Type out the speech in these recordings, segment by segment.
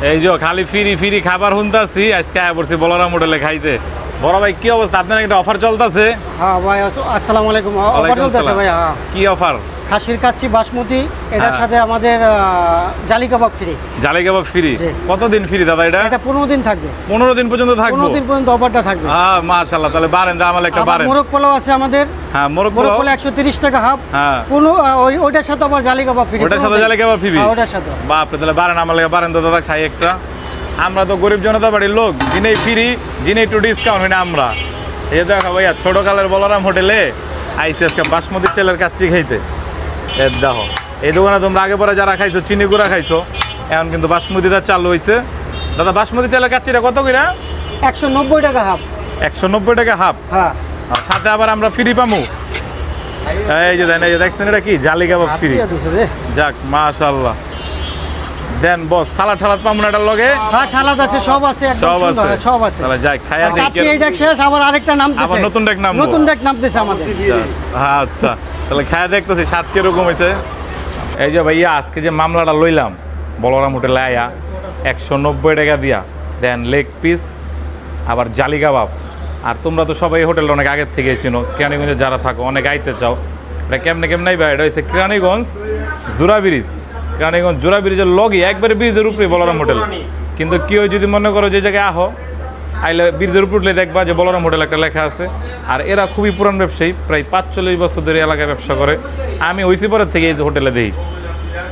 এই যে খালি ফ্রি ফ্রি খাবার শুনতাছি, আজকে আয়া পড়ছি বলরাম হোটেলে খাইতে। বড় ভাই কি অবস্থা? আপনার একটা অফার চলতেছে? হ্যাঁ ভাই, আসসালামু আলাইকুম। অফার চলতেছে ভাই। হ্যাঁ, কি অফার? খাসির কাচ্চি বাসমতি, এটার সাথে আমাদের জালি কাবাব ফ্রি। জালি কাবাব ফ্রি? জি। কতদিন ফ্রি দাদা এটা? এটা 15 দিন থাকবে। 15 দিন পর্যন্ত থাকবে? 15 দিন পর্যন্ত অফারটা থাকবে। হ্যাঁ মাশাআল্লাহ, তাহলে বারেন দাম একটা আবার বারেন। মোরগ পোলাও আছে আমাদের। হ্যাঁ মোরগ মোরগ পোলাও পোলাও 130 টাকা হাফ। হ্যাঁ ওইটার সাথে আবার জালি কাবাব ফ্রি। ওটার সাথে জালি কাবাব ফ্রি? হ্যাঁ ওটার সাথে। বাপ রে, তাহলে বারেন আমার লাগে বারেন তো দাদা, খাই একটা। আমরা তো গরিব জনতা বাড়ির লোক, যিনি ফ্রি যিনি একটু ডিসকাউন্ট হয় না আমরা। এই দেখো ভাইয়া, ছোট কালের বলরাম হোটেলে আইসি আজকে বাসমতি চালের কাচ্চি খাইতে। এর দেখো, এই দোকানে তোমরা আগে পরে যারা খাইছো চিনি গুঁড়া খাইছো, এখন কিন্তু বাসমতিটা চালু হয়েছে। দাদা বাসমতি চালের কাচ্চিটা কত করে? 190 টাকা হাফ। 190 টাকা হাফ। হ্যাঁ, আর সাথে আবার আমরা ফ্রি পামু। এই যে দেন, এই যে দেখছেন এটা কি জালি কাবাব ফ্রি। যাক মাশাআল্লাহ। দেন বস, সালাদ ঠালাদ পামু না এটার লগে? হ্যাঁ সালাদ আছে, সব আছে, একদম সব সুন্দর। আছে? হ্যাঁ, সব আছে। তাহলে যাই খাইয়া কাচ্চি দেখি। এই দেখ শেষ, আবার আরেকটা নামতেছে। আবার নতুন ডেক নামবো? নতুন ডেক নামতেছে আমাদের। হ্যাঁ আচ্ছা, তাহলে খাইয়া দেখতেছি স্বাদ কিরকম হয়েছে। এই যে ভাইয়া, আজকে যে মামলাটা লইলাম বলরাম হোটেলে আয়া 190 টাকা দিয়া দেন লেগ পিস, আবার জালি কাবাব। আর তোমরা তো সবাই হোটেলটা অনেক আগের থেকে চিনো, কেরানীগঞ্জে যারা থাকো অনেক আইতে চাও। এটা কেমনে কেমন ভাই? এটা হচ্ছে কেরানীগঞ্জ জোড়া ব্রিজ। কেরানীগঞ্জ জোড়া ব্রিজের লগে একবারে ব্রিজের উপরে বলরাম হোটেল। কিন্তু কেউ যদি মনে করো যে জায়গায় আহো, আইলে ব্রিজের উপর উঠলে দেখবা যে বলরাম হোটেল একটা লেখা আছে। আর এরা খুবই পুরান ব্যবসায়ী, প্রায় 45 বছর ধরে এলাকায় ব্যবসা করে। আমি হইছি পরের থেকে এই হোটেলে দিই।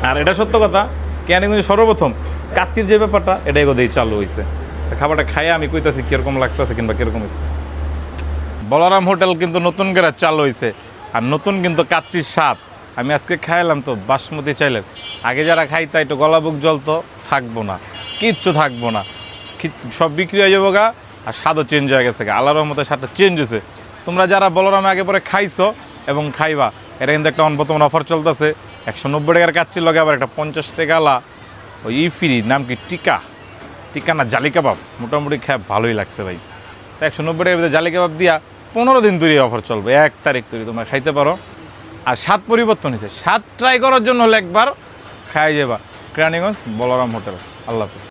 আর এটা সত্য কথা, কেরানীগঞ্জে সর্বপ্রথম কাচ্চির যে ব্যাপারটা এটা এগোদেই চালু হয়েছে। খাবারটা খাইয়ে আমি কইতাছি কিরকম লাগতেছে কিংবা কিরকম হয়েছে। বলরাম হোটেল কিন্তু নতুন করে চালু হয়েছে, আর নতুন কিন্তু কাচ্চির স্বাদ। আমি আজকে খাইলাম তো বাসমতি চাইলের। আগে যারা খাইতা একটু গলা বুক জ্বলতো, থাকবো না, কিচ্ছু থাকবো না, সব বিক্রি হয়ে যাবো গা। আর স্বাদও চেঞ্জ হয়ে গেছে, আল্লাহর রহমতে স্বাদটা চেঞ্জ হয়েছে। তোমরা যারা বলরামে আগে পরে খাইছো এবং খাইবা, এটা কিন্তু একটা বর্তমানে অফার চলতেছে। 190 টাকার কাচ্চির লগে আবার একটা 50 টাকালা ওই ফ্রি। নাম কি? টিকা টিকা না জালি কাবাব। মোটামুটি খায় ভালোই লাগছে ভাই। 190 টাকার ভিতরে জালি কাবাব দিয়া 15 দিন ধরে অফার চলবে, 1 তারিখ ধরে তোমরা খাইতে পারো। আর স্বাদ পরিবর্তন হয়েছে, স্বাদ ট্রাই করার জন্য হলে একবার খাই যাবা কেরানীগঞ্জ বলরাম হোটেল। আল্লাহ হাফেজ।